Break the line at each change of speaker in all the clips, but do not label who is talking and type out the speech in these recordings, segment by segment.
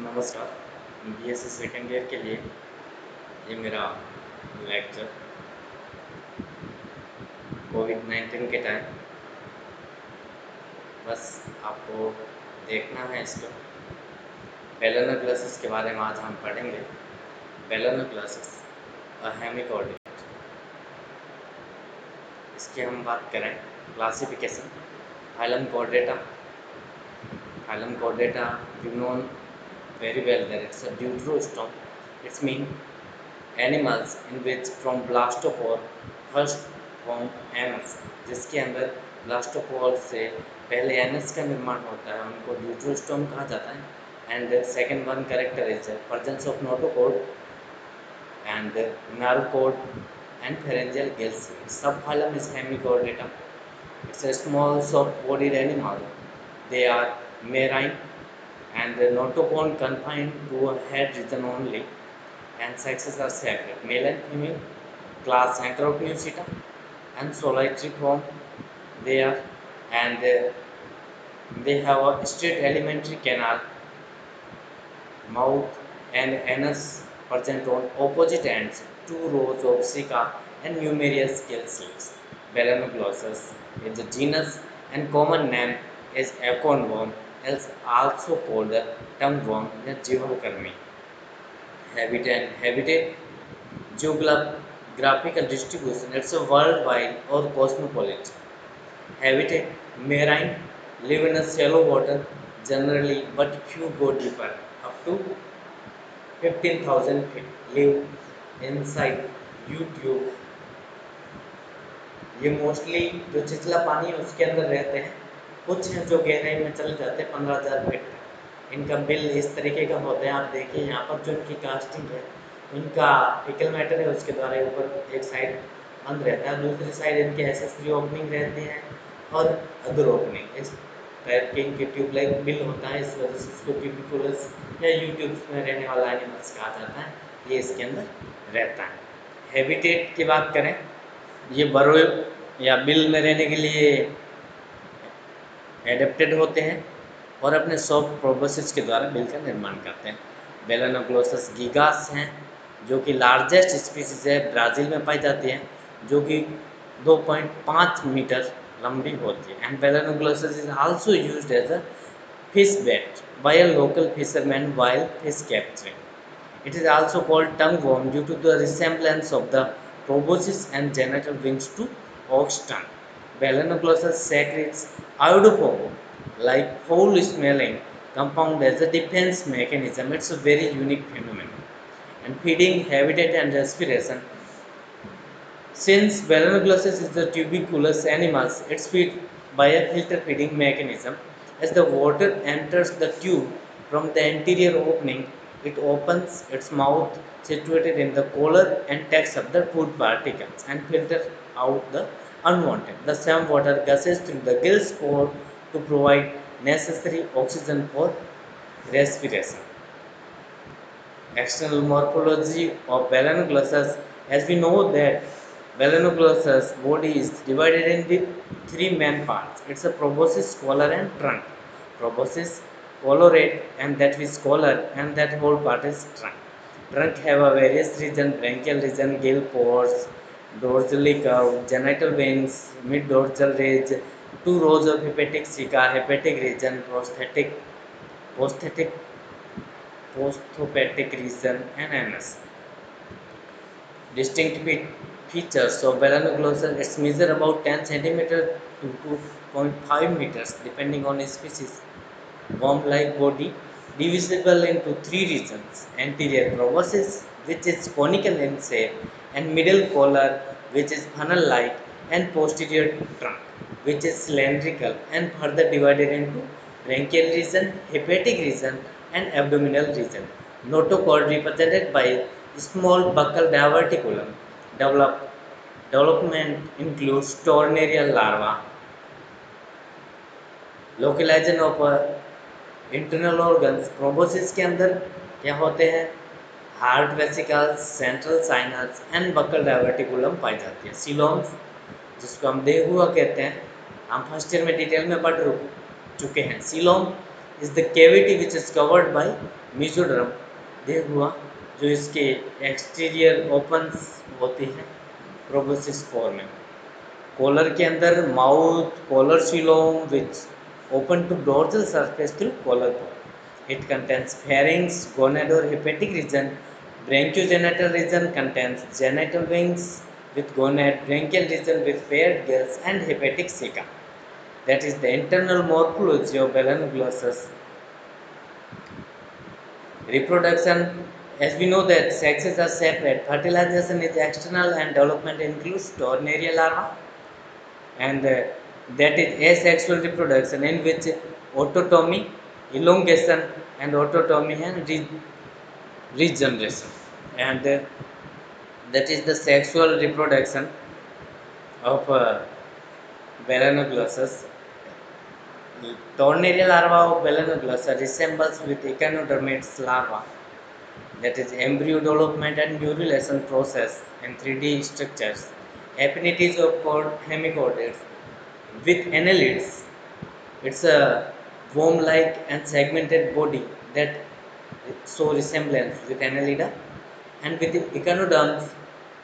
नमस्कार। BSc second year के लिए ये मेरा लेक्चर कोविड-19 के टाइम बस आपको देखना है इसको। बेलनर ग्लासेस के बारे में आज हम पढ़ेंगे। बेलनर ग्लासेस अ हेमिकॉर्डिनेट, इसकी हम बात करें classification. Phylum Chordata, you know very well that it's a deuterostome. It's mean animals in which from blastopore first form anus, जिसके अंदर ब्लास्टोपोर से पहले एनस का निर्माण होता है, उनको ड्यूट्रोस्टोम कहा जाता है। And second one character is presence of notochord and nerve cord and pharyngeal gills. Subphylum is Hemichordata. It's a small soft-bodied animal. They are marine and notopon confined to a head region only, and sexes are separate, male and female. Class Anterocneucita and solitary form they are, and they have a straight alimentary canal, mouth and anus present on opposite ends, two rows of ceca and numerous gill slits. Balanoglossus is a genus and common name is acorn worm, else also called tongueworm या जीवाकर्मी. Habitat geographical distribution, it's a worldwide or cosmopolitan. Habitat marine, live in a shallow water generally, but few go deeper, up to 15,000 feet. Live inside YouTube. ये mostly जो चिचला पानी है उसके अंदर रहते हैं, कुछ हैं जो गहराई में चले जाते हैं 15,000 फीट तक। इनका बिल इस तरीके का होता है, आप देखिए यहाँ पर जो इनकी कास्टिंग है, इनका फिकल मैटर है उसके द्वारा ऊपर एक साइड बंद रहता है, दूसरी साइड इनके एसेसरी ओपनिंग रहती है और अदर ओपनिंग। इस टाइप के इनके ट्यूब लाइक बिल होता है, इस वजह से इसको ट्यूबिकुलस या यूट्यूब में रहने वाला एनिमल्स कहा जाता है। ये इसके अंदर रहता है। हैबिटेट की बात करें, ये बरो या बिल में रहने के लिए एडेप्टेड होते हैं और अपने सॉफ्ट प्रोबोसिस के द्वारा बिल का निर्माण करते हैं। बेलानोग्लोसस गीगास हैं जो कि लार्जेस्ट स्पीसीज है, ब्राज़ील में पाई जाती है, जो कि 2.5 मीटर लंबी होती है। And balanoglossus is also used as a fish bait by a local fisherman while fish capturing. It is also called tongueworm due to the resemblance of the proboscis and genital wings to ox tongue. Balanoglossus secretes iodoform like foul-smelling compound as a defense mechanism. It's a very unique phenomenon. And feeding, habitat and respiration. Since Balanoglossus is a tuberculous animal, it's fed by a filter feeding mechanism. As the water enters the tube from the anterior opening, it opens its mouth situated in the collar and takes up the food particles and filters out the unwanted. The same water gushes through the gills pore to provide necessary oxygen for respiration. External morphology of Balanoglossus, as we know that Balanoglossus body is divided into three main parts. It's a proboscis, collar and trunk. Proboscis, collarate and that is collar, and that whole part is trunk. Trunk have a various region, branchial region, gill pores, dorsally curved, genital veins, mid-dorsal ridge, two rows of hepatic ceca, hepatic region, prosthetic region and anus. Distinct features of Balanoglossus, it's measure about 10 cm to 2.5 meters depending on species. Worm-like body divisible into three regions: anterior proboscis, which is conical in shape, and middle collar, which is funnel-like, and posterior trunk, which is cylindrical and further divided into branchial region, hepatic region, and abdominal region. Notochord represented by small buccal diverticulum. Development includes tornarial larva. Localization of internal organs, proboscis के अंदर क्या होते हैं? Heart vesicles, central sinus and buccal diverticulum पाई जाती है। सीलोम्स, जिसको हम देहुआ कहते हैं, हम फर्स्ट ईयर में डिटेल में पढ़ चुके हैं। Coelom is the cavity which is covered by mesoderm. देख हुआ जो इसके एक्सटीरियर ओपन होती है प्रोबोसिस फॉर्म में। कॉलर के अंदर mouth collar coelom which open to dorsal surface through collar bone. It contains pharynx, gonad or hepatic region. Branchiogenital region contains genital wings with gonad, branchial region with paired gills and hepatic ceca. That is the internal morphology of Balanoglossus. Reproduction, as we know that sexes are separate. Fertilization is external and development includes Tornaria larva, and that is asexual reproduction in which autotomy, elongation and autotomy and regeneration, and that is the sexual reproduction of Balanoglossus. Tornaria larva of Balanoglossus resembles with echinodermates larva, that is embryo development and neurulation process and 3D structures. Affinities of hemichordates with annelids. It's a worm-like and segmented body that show resemblance with annelida, and with echinoderms,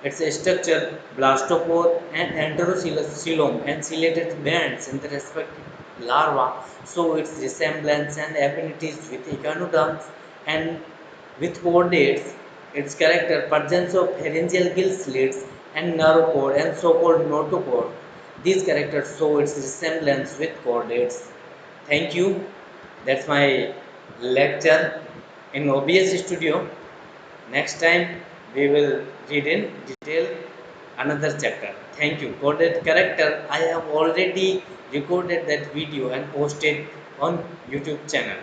it's a structure blastopore and enterocoelom and ciliated bands in the respective larva. So its resemblance and affinities with echinoderms and with chordates, its character presence of pharyngeal gill slits and narrow chord and so-called notochord. These characters show its resemblance with chordates. Thank you. That's my lecture in OBS Studio. Next time we will read in detail another chapter. Thank you. For that character, I have already recorded that video and posted on YouTube channel.